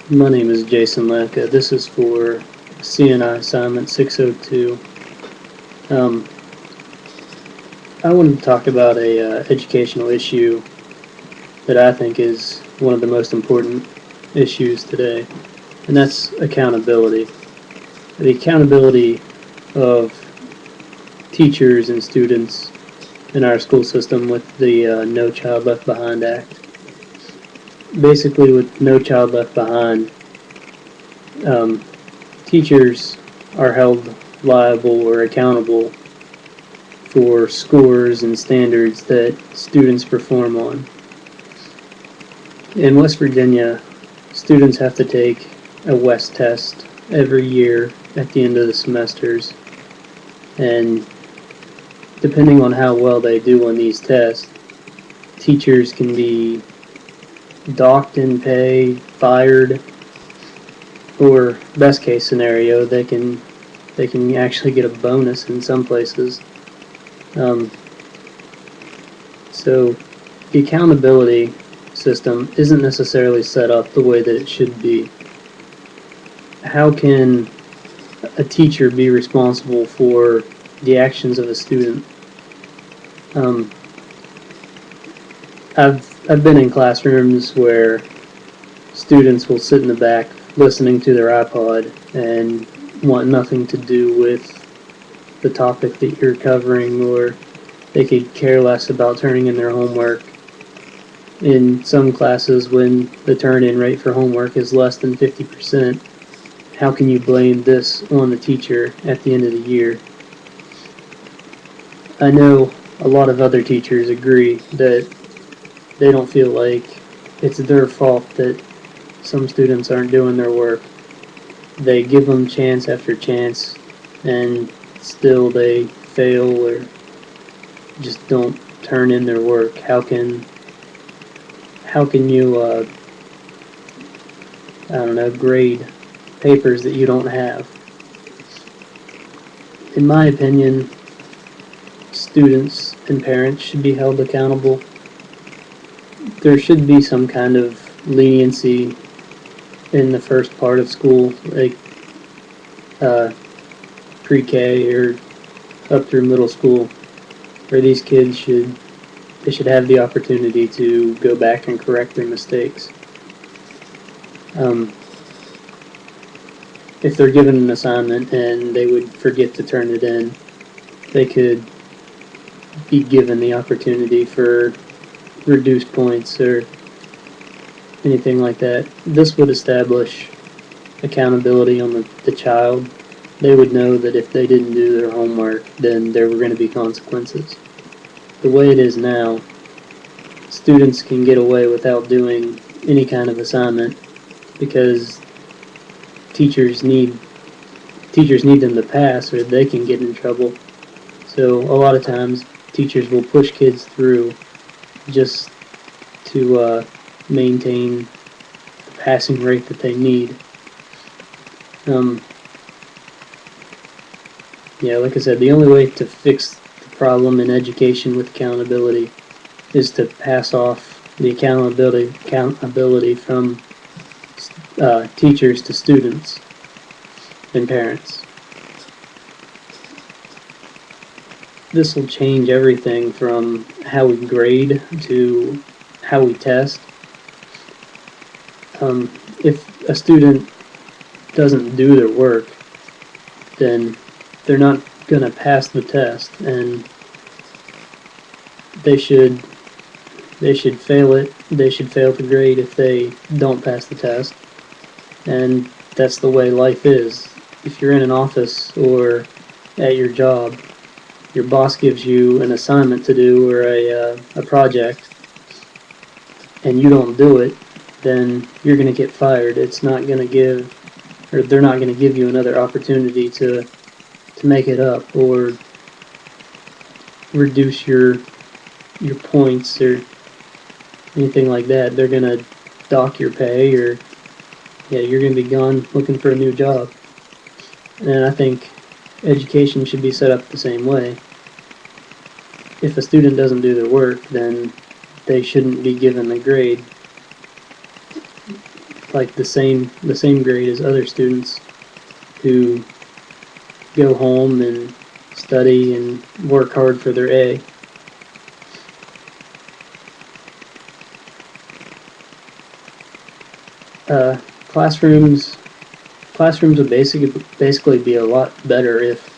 My name is Jason Laka. This is for CNI assignment 602. Um, I wanted to talk about a educational issue that I think is one of the most important issues today, and that's accountability. The accountability of teachers and students in our school system with the No Child Left Behind Act. Basically, with No Child Left Behind, um, teachers are held liable or accountable for scores and standards that students perform on. In West Virginia, students have to take a West test every year at the end of the semesters, and depending on how well they do on these tests, teachers can be docked in pay, fired, or best case scenario, they can actually get a bonus in some places. Um, so the accountability system isn't necessarily set up the way that it should be. How can a teacher be responsible for the actions of a student? Um, I've been in classrooms where students will sit in the back listening to their iPod and want nothing to do with the topic that you're covering, or they could care less about turning in their homework. In some classes, when the turn-in rate for homework is less than 50%, how can you blame this on the teacher at the end of the year? I know a lot of other teachers agree that they don't feel like it's their fault that some students aren't doing their work. They give them chance after chance, and still they fail or just don't turn in their work. How can you I don't know, grade papers that you don't have? In my opinion, students and parents should be held accountable. There should be some kind of leniency in the first part of school, like uh, pre-K or up through middle school, where these kids should have the opportunity to go back and correct their mistakes. Um, if they're given an assignment and they would forget to turn it in, they could be given the opportunity for reduced points or anything like that. This would establish accountability on the child. They would know that if they didn't do their homework, then there were going to be consequences. The way it is now, students can get away without doing any kind of assignment because teachers need them to pass or they can get in trouble. So a lot of times teachers will push kids through just to maintain the passing rate that they need. Um, yeah, like I said, the only way to fix the problem in education with accountability is to pass off the accountability from teachers to students and parents. This will change everything from how we grade to how we test. If a student doesn't do their work, then they're not going to pass the test, and they should fail it. They should fail the grade if they don't pass the test, and that's the way life is. If you're in an office or at your job, your boss gives you an assignment to do or a project, and you don't do it, then you're going to get fired. It's not going to give, or they're not going to give you another opportunity to make it up or reduce your points or anything like that. They're going to dock your pay, or you're going to be gone looking for a new job. And I think education should be set up the same way. If a student doesn't do their work, then they shouldn't be given a grade. like the same grade as other students who go home and study and work hard for their A. Classrooms would basically be a lot better if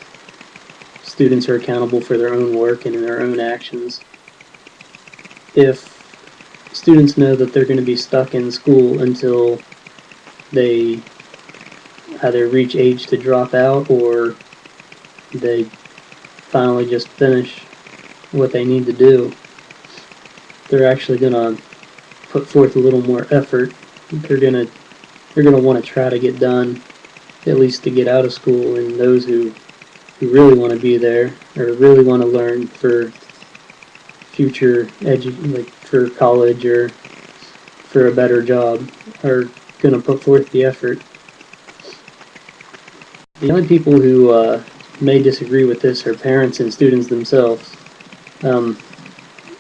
students are accountable for their own work and their own actions. If students know that they're going to be stuck in school until they either reach age to drop out or they finally just finish what they need to do, they're actually going to put forth a little more effort. They're going to want to try to get done, at least to get out of school, and those who really want to be there or really want to learn for future like for college or for a better job are going to put forth the effort. The only people who may disagree with this are parents and students themselves.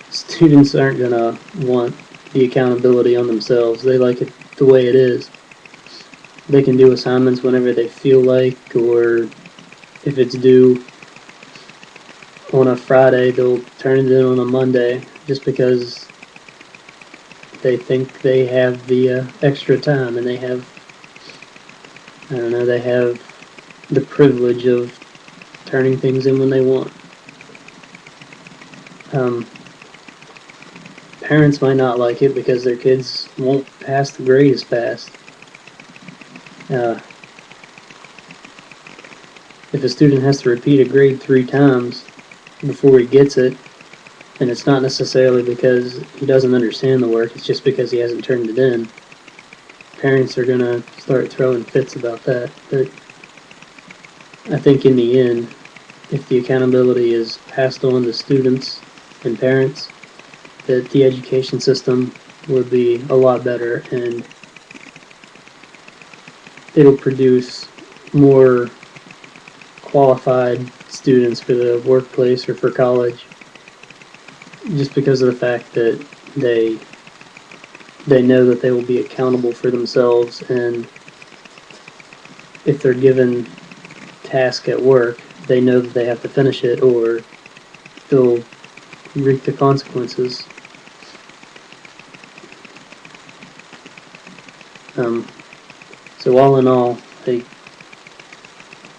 Students aren't going to want the accountability on themselves. They like it the way it is. They can do assignments whenever they feel like, or if it's due on a Friday, they'll turn it in on a Monday just because they think they have the extra time and they have the privilege of turning things in when they want. Parents might not like it because their kids won't pass the grade as fast. If a student has to repeat a grade 3 times before he gets it, and it's not necessarily because he doesn't understand the work, it's just because he hasn't turned it in, parents are going to start throwing fits about that. But I think in the end, if the accountability is passed on to students and parents, that the education system would be a lot better and it'll produce more qualified students for the workplace or for college, just because of the fact that they know that they will be accountable for themselves, and if they're given task at work, they know that they have to finish it or they'll reap the consequences. So all in all,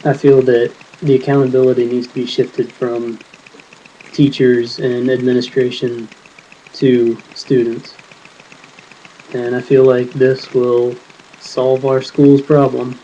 I feel that the accountability needs to be shifted from teachers and administration to students. And I feel like this will solve our school's problem.